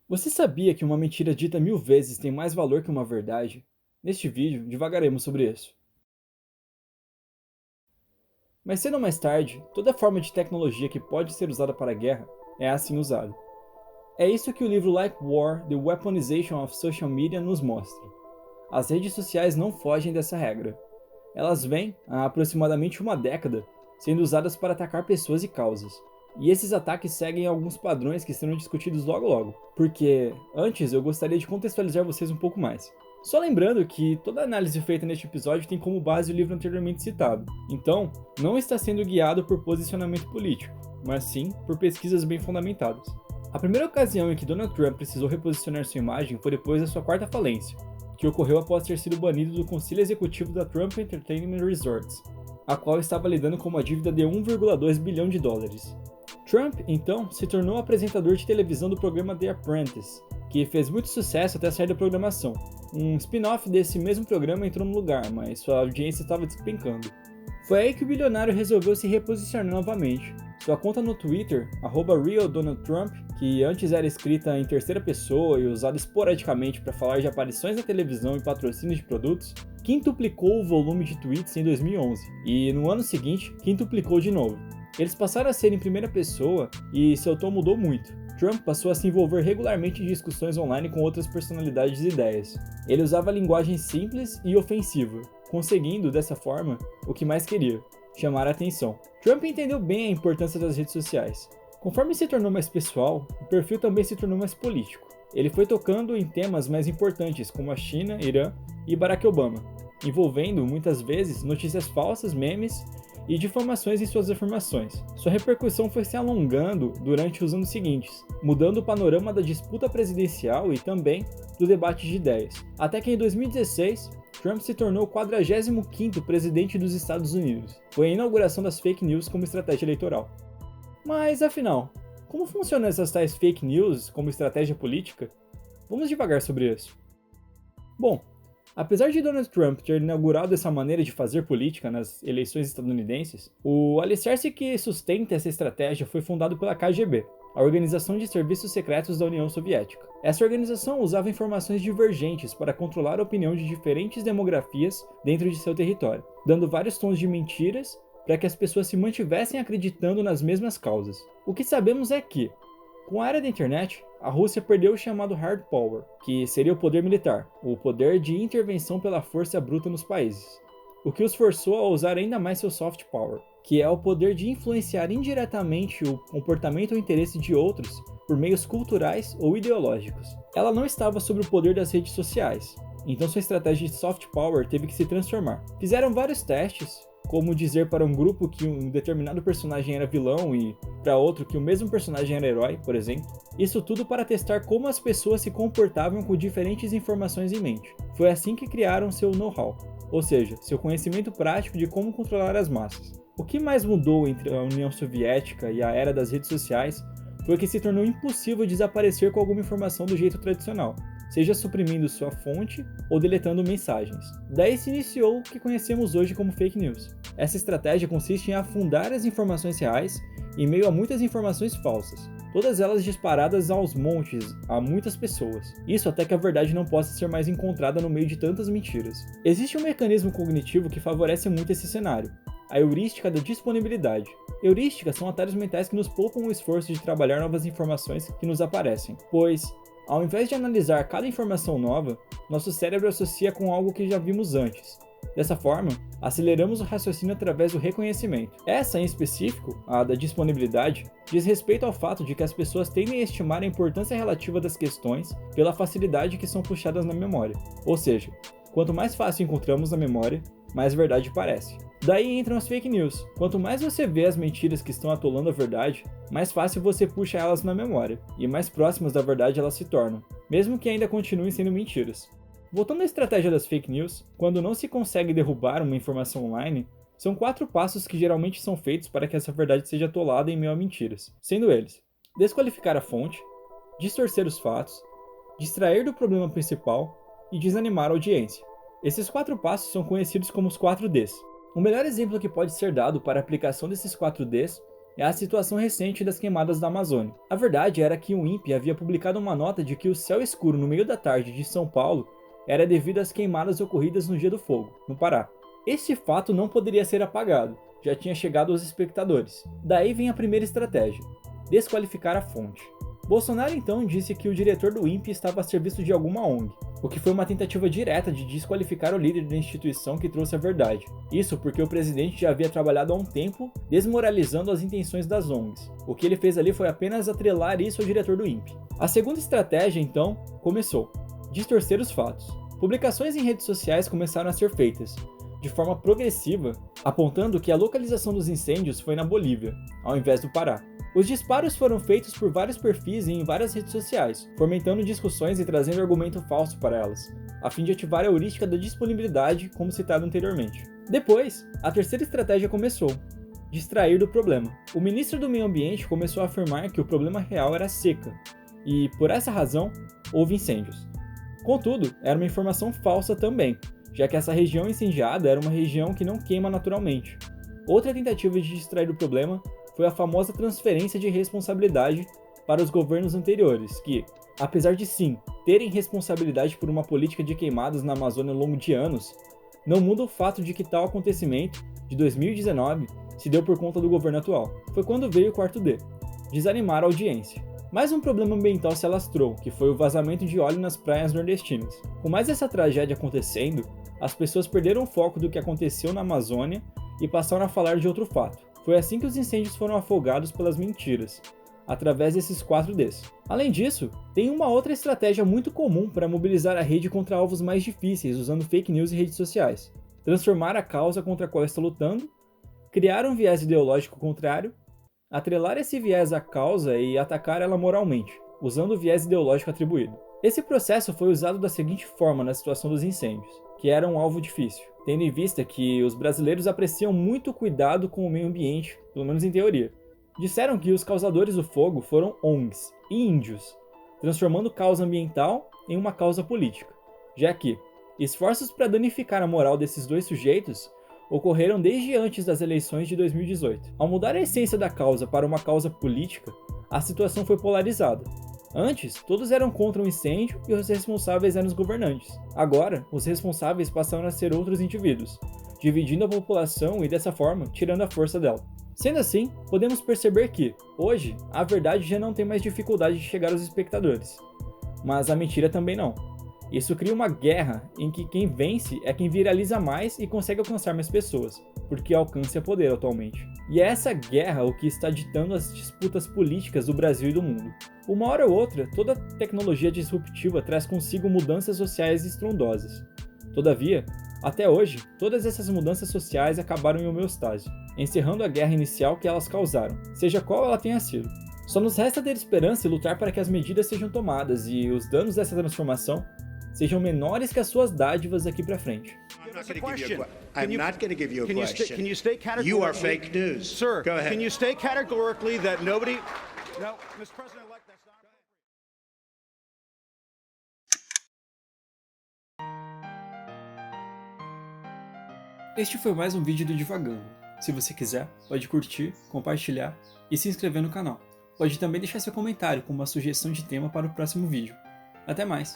Você sabia que uma mentira dita 1000 vezes tem mais valor que uma verdade? Neste vídeo, divagaremos sobre isso. Mais cedo ou mais tarde, toda forma de tecnologia que pode ser usada para a guerra é assim usada. É isso que o livro Like War: The Weaponization of Social Media nos mostra. As redes sociais não fogem dessa regra. Elas vêm, há aproximadamente uma década, sendo usadas para atacar pessoas e causas. E esses ataques seguem alguns padrões que serão discutidos logo logo, porque antes eu gostaria de contextualizar vocês um pouco mais. Só lembrando que toda análise feita neste episódio tem como base o livro anteriormente citado, então não está sendo guiado por posicionamento político, mas sim por pesquisas bem fundamentadas. A primeira ocasião em que Donald Trump precisou reposicionar sua imagem foi depois da sua quarta falência, que ocorreu após ter sido banido do conselho executivo da Trump Entertainment Resorts, a qual estava lidando com uma dívida de 1,2 bilhão de dólares. Trump, então, se tornou apresentador de televisão do programa The Apprentice, que fez muito sucesso até sair da programação. Um spin-off desse mesmo programa entrou no lugar, mas sua audiência estava despencando. Foi aí que o bilionário resolveu se reposicionar novamente. Sua conta no Twitter, @RealDonaldTrump, que antes era escrita em terceira pessoa e usada esporadicamente para falar de aparições na televisão e patrocínio de produtos, quintuplicou o volume de tweets em 2011, e no ano seguinte, quintuplicou de novo. Eles passaram a ser em primeira pessoa e seu tom mudou muito. Trump passou a se envolver regularmente em discussões online com outras personalidades e ideias. Ele usava linguagem simples e ofensiva, conseguindo, dessa forma, o que mais queria: chamar a atenção. Trump entendeu bem a importância das redes sociais. Conforme se tornou mais pessoal, o perfil também se tornou mais político. Ele foi tocando em temas mais importantes como a China, Irã e Barack Obama, envolvendo, muitas vezes, notícias falsas, memes e difamações em suas afirmações. Sua repercussão foi se alongando durante os anos seguintes, mudando o panorama da disputa presidencial e também do debate de ideias. Até que em 2016, Trump se tornou o 45º presidente dos Estados Unidos. Foi a inauguração das fake news como estratégia eleitoral. Mas afinal, como funcionam essas tais fake news como estratégia política? Vamos devagar sobre isso. Bom, apesar de Donald Trump ter inaugurado essa maneira de fazer política nas eleições estadunidenses, o alicerce que sustenta essa estratégia foi fundado pela KGB, a Organização de Serviços Secretos da União Soviética. Essa organização usava informações divergentes para controlar a opinião de diferentes demografias dentro de seu território, dando vários tons de mentiras para que as pessoas se mantivessem acreditando nas mesmas causas. O que sabemos é que, com a era da internet, a Rússia perdeu o chamado hard power, que seria o poder militar, o poder de intervenção pela força bruta nos países, o que os forçou a usar ainda mais seu soft power, que é o poder de influenciar indiretamente o comportamento ou interesse de outros por meios culturais ou ideológicos. Ela não estava sob o poder das redes sociais, então sua estratégia de soft power teve que se transformar. Fizeram vários testes, como dizer para um grupo que um determinado personagem era vilão e para outro que o mesmo personagem era herói, por exemplo. Isso tudo para testar como as pessoas se comportavam com diferentes informações em mente. Foi assim que criaram seu know-how, ou seja, seu conhecimento prático de como controlar as massas. O que mais mudou entre a União Soviética e a era das redes sociais foi que se tornou impossível desaparecer com alguma informação do jeito tradicional, seja suprimindo sua fonte ou deletando mensagens. Daí se iniciou o que conhecemos hoje como fake news. Essa estratégia consiste em afundar as informações reais em meio a muitas informações falsas, todas elas disparadas aos montes a muitas pessoas. Isso até que a verdade não possa ser mais encontrada no meio de tantas mentiras. Existe um mecanismo cognitivo que favorece muito esse cenário: a heurística da disponibilidade. Heurísticas são atalhos mentais que nos poupam o esforço de trabalhar novas informações que nos aparecem, pois, ao invés de analisar cada informação nova, nosso cérebro associa com algo que já vimos antes. Dessa forma, aceleramos o raciocínio através do reconhecimento. Essa, em específico, a da disponibilidade, diz respeito ao fato de que as pessoas tendem a estimar a importância relativa das questões pela facilidade que são puxadas na memória. Ou seja, quanto mais fácil encontramos na memória, mais verdade parece. Daí entram as fake news. Quanto mais você vê as mentiras que estão atolando a verdade, mais fácil você puxa elas na memória, e mais próximas da verdade elas se tornam, mesmo que ainda continuem sendo mentiras. Voltando à estratégia das fake news, quando não se consegue derrubar uma informação online, são 4 passos que geralmente são feitos para que essa verdade seja atolada em meio a mentiras, sendo eles: desqualificar a fonte, distorcer os fatos, distrair do problema principal e desanimar a audiência. Esses 4 passos são conhecidos como os 4 Ds. O melhor exemplo que pode ser dado para a aplicação desses 4 Ds é a situação recente das queimadas da Amazônia. A verdade era que o INPE havia publicado uma nota de que o céu escuro no meio da tarde de São Paulo era devido às queimadas ocorridas no Dia do Fogo, no Pará. Este fato não poderia ser apagado, já tinha chegado aos espectadores. Daí vem a primeira estratégia: desqualificar a fonte. Bolsonaro então disse que o diretor do INPE estava a serviço de alguma ONG, o que foi uma tentativa direta de desqualificar o líder da instituição que trouxe a verdade. Isso porque o presidente já havia trabalhado há um tempo desmoralizando as intenções das ONGs. O que ele fez ali foi apenas atrelar isso ao diretor do INPE. A segunda estratégia então começou: distorcer os fatos. Publicações em redes sociais começaram a ser feitas, de forma progressiva, apontando que a localização dos incêndios foi na Bolívia, ao invés do Pará. Os disparos foram feitos por vários perfis e em várias redes sociais, fomentando discussões e trazendo argumento falso para elas, a fim de ativar a heurística da disponibilidade, como citado anteriormente. Depois, a terceira estratégia começou: distrair do problema. O ministro do Meio Ambiente começou a afirmar que o problema real era a seca, e, por essa razão, houve incêndios. Contudo, era uma informação falsa também, já que essa região incendiada era uma região que não queima naturalmente. Outra tentativa de distrair o problema foi a famosa transferência de responsabilidade para os governos anteriores, que, apesar de sim terem responsabilidade por uma política de queimadas na Amazônia ao longo de anos, não muda o fato de que tal acontecimento, de 2019, se deu por conta do governo atual. Foi quando veio o quarto D: desanimar a audiência. Mais um problema ambiental se alastrou, que foi o vazamento de óleo nas praias nordestinas. Com mais essa tragédia acontecendo, as pessoas perderam o foco do que aconteceu na Amazônia e passaram a falar de outro fato. Foi assim que os incêndios foram afogados pelas mentiras, através desses 4Ds. Além disso, tem uma outra estratégia muito comum para mobilizar a rede contra alvos mais difíceis usando fake news e redes sociais: transformar a causa contra a qual está lutando, criar um viés ideológico contrário, atrelar esse viés à causa e atacar ela moralmente, usando o viés ideológico atribuído. Esse processo foi usado da seguinte forma na situação dos incêndios, que era um alvo difícil, tendo em vista que os brasileiros apreciam muito cuidado com o meio ambiente, pelo menos em teoria. Disseram que os causadores do fogo foram ONGs e índios, transformando causa ambiental em uma causa política, já que esforços para danificar a moral desses dois sujeitos ocorreram desde antes das eleições de 2018. Ao mudar a essência da causa para uma causa política, a situação foi polarizada. Antes, todos eram contra o incêndio e os responsáveis eram os governantes. Agora, os responsáveis passaram a ser outros indivíduos, dividindo a população e, dessa forma, tirando a força dela. Sendo assim, podemos perceber que, hoje, a verdade já não tem mais dificuldade de chegar aos espectadores. Mas a mentira também não. Isso cria uma guerra em que quem vence é quem viraliza mais e consegue alcançar mais pessoas, porque alcance é poder atualmente. E é essa guerra o que está ditando as disputas políticas do Brasil e do mundo. Uma hora ou outra, toda tecnologia disruptiva traz consigo mudanças sociais estrondosas. Todavia, até hoje, todas essas mudanças sociais acabaram em homeostase, encerrando a guerra inicial que elas causaram, seja qual ela tenha sido. Só nos resta ter esperança e lutar para que as medidas sejam tomadas e os danos dessa transformação sejam menores que as suas dádivas daqui pra frente. I'm not going to give you a question. Can you state categorically? You are fake news. Sir, go ahead. Can you state categorically that nobody... No, Mr. President-elect, that's not... Este foi mais um vídeo do Divagando. Se você quiser, pode curtir, compartilhar e se inscrever no canal. Pode também deixar seu comentário com uma sugestão de tema para o próximo vídeo. Até mais!